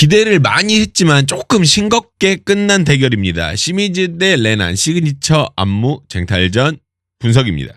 기대를 많이 했지만 조금 싱겁게 끝난 대결입니다. 시미즈 대 레난 시그니처 안무 쟁탈전 분석입니다.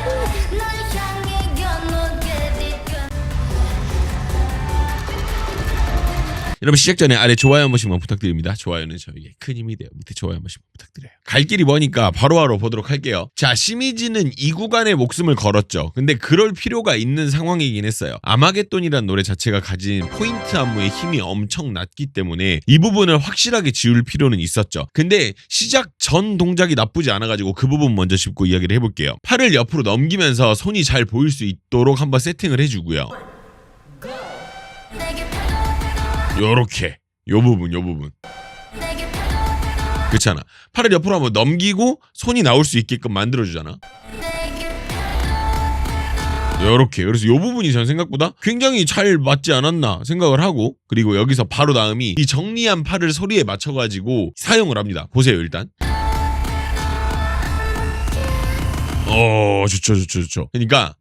여러분 시작 전에 아래 좋아요 한 번씩만 부탁드립니다. 좋아요는 저에게 큰 힘이 돼요. 밑에 좋아요 한 번씩만 부탁드려요. 갈 길이 머니까 바로바로 보도록 할게요. 자, 시미즈는 이 구간에 목숨을 걸었죠. 근데 그럴 필요가 있는 상황이긴 했어요. 아마겟돈이란 노래 자체가 가진 포인트 안무의 힘이 엄청 낮기 때문에 이 부분을 확실하게 지울 필요는 있었죠. 근데 시작 전 동작이 나쁘지 않아가지고 그 부분 먼저 짚고 이야기를 해볼게요. 팔을 옆으로 넘기면서 손이 잘 보일 수 있도록 한번 세팅을 해주고요. 요렇게 요 부분 그렇잖아. 팔을 옆으로 한번 넘기고 손이 나올 수 있게끔 만들어주잖아. 요렇게. 그래서 요 부분이 전 생각보다 굉장히 잘 맞지 않았나 생각을 하고, 그리고 여기서 바로 다음이 이 정리한 팔을 소리에 맞춰가지고 사용을 합니다. 보세요 일단. 좋죠. 그러니까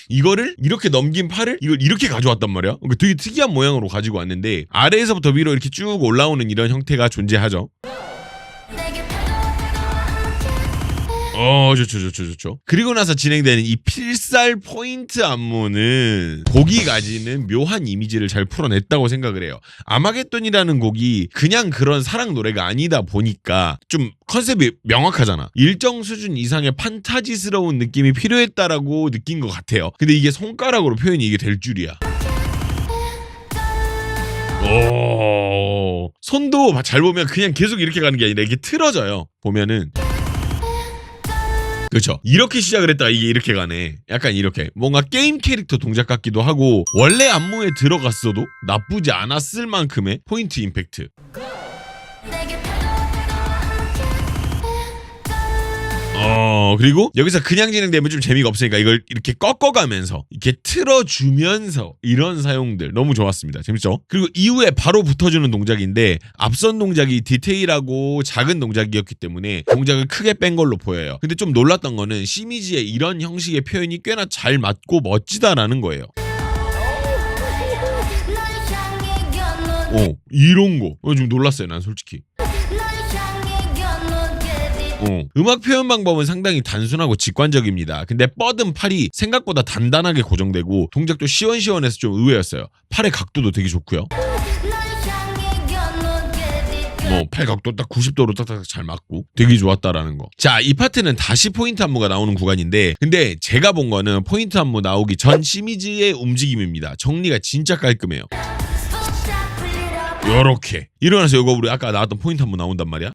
이거를 이렇게 넘긴 팔을 이걸 이렇게 가져왔단 말이야. 그러니까 되게 특이한 모양으로 가지고 왔는데 아래에서부터 위로 이렇게 쭉 올라오는 이런 형태가 존재하죠. 좋죠. 그리고 나서 진행되는 이 필살 포인트 안무는 곡이 가지는 묘한 이미지를 잘 풀어냈다고 생각을 해요. 아마겟돈이라는 곡이 그냥 그런 사랑 노래가 아니다 보니까 좀 컨셉이 명확하잖아. 일정 수준 이상의 판타지스러운 느낌이 필요했다라고 느낀 것 같아요. 근데 이게 손가락으로 표현이 이게 될 줄이야. 손도 잘 보면 그냥 계속 이렇게 가는 게 아니라 이게 틀어져요. 보면은 그렇죠. 이렇게 시작을 했다가 이게 이렇게 가네. 약간 이렇게 뭔가 게임 캐릭터 동작 같기도 하고 원래 안무에 들어갔어도 나쁘지 않았을 만큼의 포인트 임팩트. 그리고 여기서 그냥 진행되면 좀 재미가 없으니까 이걸 이렇게 꺾어가면서 이렇게 틀어주면서 이런 사용들 너무 좋았습니다. 재밌죠? 그리고 이후에 바로 붙어주는 동작인데 앞선 동작이 디테일하고 작은 동작이었기 때문에 동작을 크게 뺀 걸로 보여요. 근데 좀 놀랐던 거는 시미즈의 이런 형식의 표현이 꽤나 잘 맞고 멋지다라는 거예요. 이런 거 좀 놀랐어요. 난 솔직히. 음악 표현 방법은 상당히 단순하고 직관적입니다. 근데 뻗은 팔이 생각보다 단단하게 고정되고 동작도 시원시원해서 좀 의외였어요. 팔의 각도도 되게 좋고요. 팔 각도 딱 90도로 딱딱 잘 맞고 되게 좋았다라는 거. 자, 이 파트는 다시 포인트 안무가 나오는 구간인데 근데 제가 본 거는 포인트 안무 나오기 전 시미즈의 움직임입니다. 정리가 진짜 깔끔해요. 요렇게 일어나서 이거 우리 아까 나왔던 포인트 안무 나온단 말이야.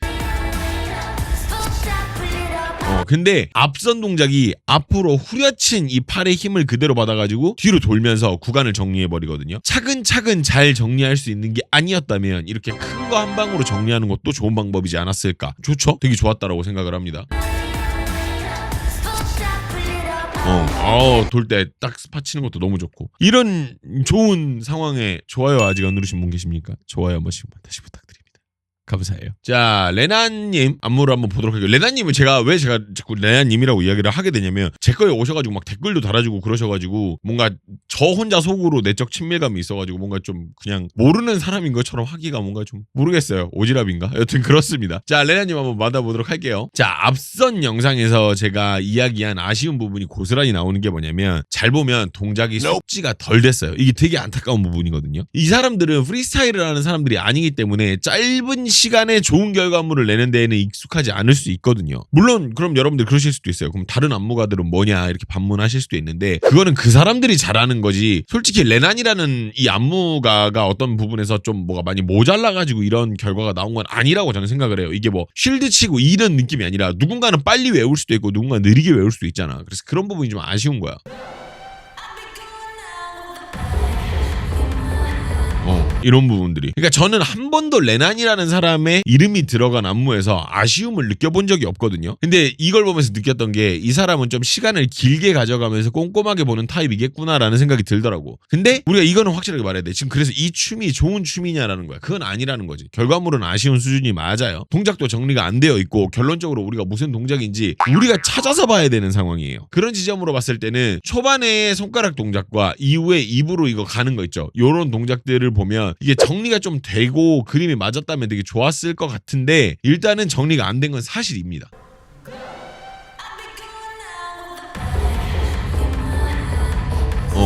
근데 앞선 동작이 앞으로 후려친 이 팔의 힘을 그대로 받아가지고 뒤로 돌면서 구간을 정리해버리거든요. 차근차근 잘 정리할 수 있는 게 아니었다면 이렇게 큰 거 한 방으로 정리하는 것도 좋은 방법이지 않았을까. 좋죠? 되게 좋았다라고 생각을 합니다. 돌 때 딱 스팟 치는 것도 너무 좋고. 이런 좋은 상황에 좋아요 아직 안 누르신 분 계십니까? 좋아요 한 번씩만 다시 부탁드립니다. 감사해요. 자, 레나님 안무를 한번 보도록 할게요. 레나님은 제가 자꾸 레나님이라고 이야기를 하게 되냐면 제 거에 오셔가지고 막 댓글도 달아주고 그러셔가지고 뭔가 저 혼자 속으로 내적 친밀감이 있어가지고 뭔가 좀 그냥 모르는 사람인 것처럼 하기가 뭔가 좀 모르겠어요. 오지랖인가? 여튼 그렇습니다. 자, 레나님 한번 만나보도록 할게요. 자, 앞선 영상에서 제가 이야기한 아쉬운 부분이 고스란히 나오는 게 뭐냐면 잘 보면 동작이 숙지가 덜 됐어요. 이게 되게 안타까운 부분이거든요. 이 사람들은 프리스타일을 하는 사람들이 아니기 때문에 짧은 시간에 좋은 결과물을 내는 데에는 익숙하지 않을 수 있거든요. 물론 그럼 여러분들 그러실 수도 있어요. 그럼 다른 안무가들은 뭐냐 이렇게 반문하실 수도 있는데 그거는 그 사람들이 잘하는 거지. 솔직히 레난이라는 이 안무가가 어떤 부분에서 좀 뭐가 많이 모자라가지고 이런 결과가 나온 건 아니라고 저는 생각을 해요. 이게 뭐 쉴드 치고 이런 느낌이 아니라 누군가는 빨리 외울 수도 있고 누군가는 느리게 외울 수도 있잖아. 그래서 그런 부분이 좀 아쉬운 거야. 이런 부분들이. 그러니까 저는 한 번도 레난이라는 사람의 이름이 들어간 안무에서 아쉬움을 느껴본 적이 없거든요. 근데 이걸 보면서 느꼈던 게 이 사람은 좀 시간을 길게 가져가면서 꼼꼼하게 보는 타입이겠구나라는 생각이 들더라고. 근데 우리가 이거는 확실하게 말해야 돼. 지금 그래서 이 춤이 좋은 춤이냐라는 거야. 그건 아니라는 거지. 결과물은 아쉬운 수준이 맞아요. 동작도 정리가 안 되어 있고 결론적으로 우리가 무슨 동작인지 우리가 찾아서 봐야 되는 상황이에요. 그런 지점으로 봤을 때는 초반에 손가락 동작과 이후에 입으로 이거 가는 거 있죠. 요런 동작들을 보면 이게 정리가 좀 되고 그림이 맞았다면 되게 좋았을 것 같은데 일단은 정리가 안 된 건 사실입니다.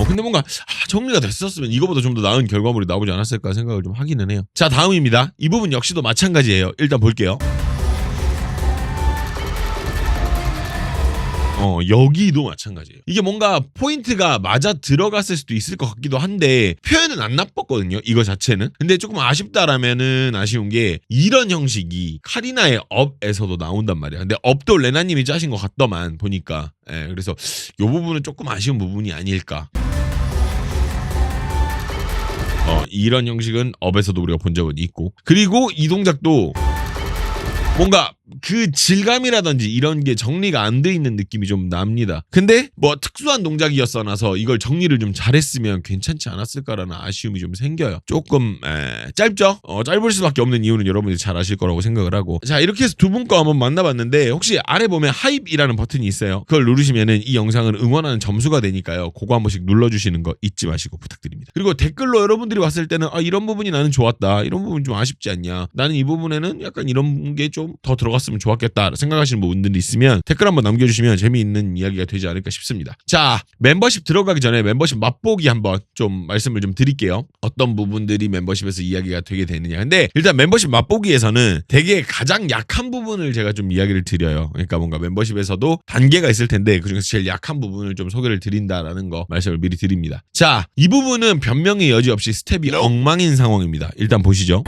근데 뭔가 정리가 됐었으면 이거보다 좀 더 나은 결과물이 나오지 않았을까 생각을 좀 하기는 해요. 자, 다음입니다. 이 부분 역시도 마찬가지예요. 일단 볼게요. 여기도 마찬가지예요. 이게 뭔가 포인트가 맞아 들어갔을 수도 있을 것 같기도 한데 표현은 안 나빴거든요. 이거 자체는. 근데 조금 아쉽다라면은 아쉬운 게 이런 형식이 카리나의 업에서도 나온단 말이야. 근데 업도 레나님이 짜신 것 같더만 보니까. 그래서 이 부분은 조금 아쉬운 부분이 아닐까. 이런 형식은 업에서도 우리가 본 적은 있고, 그리고 이 동작도 뭔가 그 질감이라든지 이런 게 정리가 안 돼 있는 느낌이 좀 납니다. 근데 뭐 특수한 동작이었어나서 이걸 정리를 좀 잘했으면 괜찮지 않았을까라는 아쉬움이 좀 생겨요. 조금 짧죠? 짧을 수밖에 없는 이유는 여러분들이 잘 아실 거라고 생각을 하고. 자, 이렇게 해서 두 분 거 한번 만나봤는데 혹시 아래 보면 하입이라는 버튼이 있어요. 그걸 누르시면은 이 영상을 응원하는 점수가 되니까요. 그거 한 번씩 눌러주시는 거 잊지 마시고 부탁드립니다. 그리고 댓글로 여러분들이 봤을 때는 이런 부분이 나는 좋았다, 이런 부분 좀 아쉽지 않냐, 나는 이 부분에는 약간 이런 게 좀 더 들어갔으면 좋았겠다 생각하시는 분들이 있으면 댓글 한번 남겨주시면 재미있는 이야기가 되지 않을까 싶습니다. 자, 멤버십 들어가기 전에 멤버십 맛보기 한번 좀 말씀을 좀 드릴게요. 어떤 부분들이 멤버십에서 이야기가 되게 되느냐. 근데 일단 멤버십 맛보기에서는 되게 가장 약한 부분을 제가 좀 이야기를 드려요. 그러니까 뭔가 멤버십에서도 단계가 있을 텐데 그중에서 제일 약한 부분을 좀 소개를 드린다라는 거 말씀을 미리 드립니다. 자, 이 부분은 변명의 여지 없이 스텝이 엉망인 상황입니다. 일단 보시죠.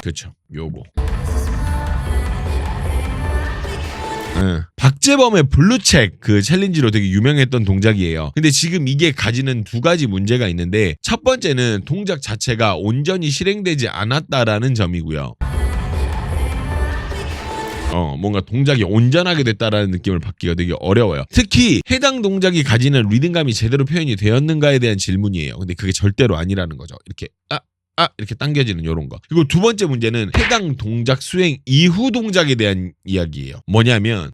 그렇죠. 요거. 박재범의 블루책 그 챌린지로 되게 유명했던 동작이에요. 근데 지금 이게 가지는 두 가지 문제가 있는데 첫 번째는 동작 자체가 온전히 실행되지 않았다라는 점이고요. 뭔가 동작이 온전하게 됐다라는 느낌을 받기가 되게 어려워요. 특히 해당 동작이 가지는 리듬감이 제대로 표현이 되었는가에 대한 질문이에요. 근데 그게 절대로 아니라는 거죠. 이렇게 이렇게 당겨지는 요런 거. 그리고 두 번째 문제는 해당 동작 수행 이후 동작에 대한 이야기예요. 뭐냐면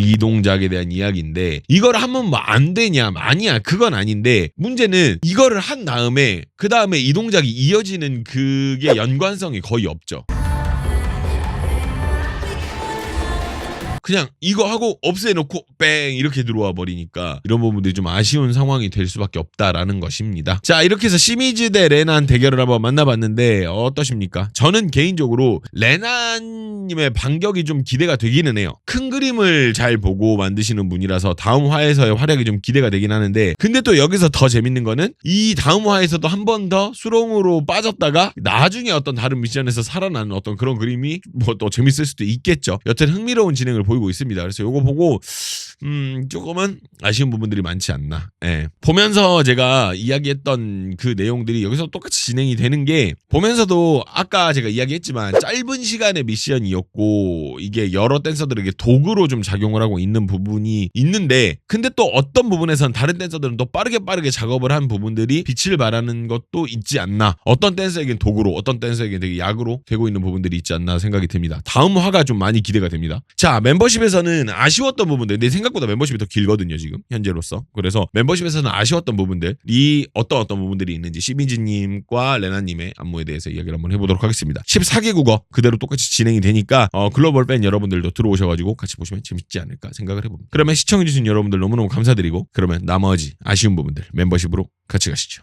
이 동작에 대한 이야기인데 이걸 하면 뭐 안 되냐? 아니야, 그건 아닌데 문제는 이거를 한 다음에 그 다음에 이 동작이 이어지는 그게 연관성이 거의 없죠. 그냥 이거 하고 없애놓고 뺑 이렇게 들어와 버리니까 이런 부분들이 좀 아쉬운 상황이 될 수밖에 없다라는 것입니다. 자, 이렇게 해서 시미즈 대 레난 대결을 한번 만나봤는데 어떠십니까? 저는 개인적으로 레난님의 반격이 좀 기대가 되기는 해요. 큰 그림을 잘 보고 만드시는 분이라서 다음 화에서의 활약이 좀 기대가 되긴 하는데, 근데 또 여기서 더 재밌는 거는 이 다음 화에서도 한 번 더 수렁으로 빠졌다가 나중에 어떤 다른 미션에서 살아나는 어떤 그런 그림이 뭐 또 재밌을 수도 있겠죠. 여튼 흥미로운 진행을 보이고 있습니다. 그래서 요거 보고 조금은 아쉬운 부분들이 많지 않나. 보면서 제가 이야기했던 그 내용들이 여기서 똑같이 진행이 되는 게, 보면서도 아까 제가 이야기했지만 짧은 시간의 미션이었고 이게 여러 댄서들에게 도구로 좀 작용을 하고 있는 부분이 있는데, 근데 또 어떤 부분에선 다른 댄서들은 또 빠르게 작업을 한 부분들이 빛을 발하는 것도 있지 않나. 어떤 댄서에겐 도구로, 어떤 댄서에겐 되게 약으로 되고 있는 부분들이 있지 않나 생각이 듭니다. 다음 화가 좀 많이 기대가 됩니다. 자, 멤버십에서는 아쉬웠던 부분들, 내 생각보다 멤버십이 더 길거든요 지금 현재로서. 그래서 멤버십에서는 아쉬웠던 부분들이 어떤 부분들이 있는지 시미즈님과 레나님의 안무에 대해서 이야기를 한번 해보도록 하겠습니다. 14개국어 그대로 똑같이 진행이 되니까 글로벌 팬 여러분들도 들어오셔가지고 같이 보시면 재밌지 않을까 생각을 해봅니다. 그러면 시청해주신 여러분들 너무너무 감사드리고, 그러면 나머지 아쉬운 부분들 멤버십으로 같이 가시죠.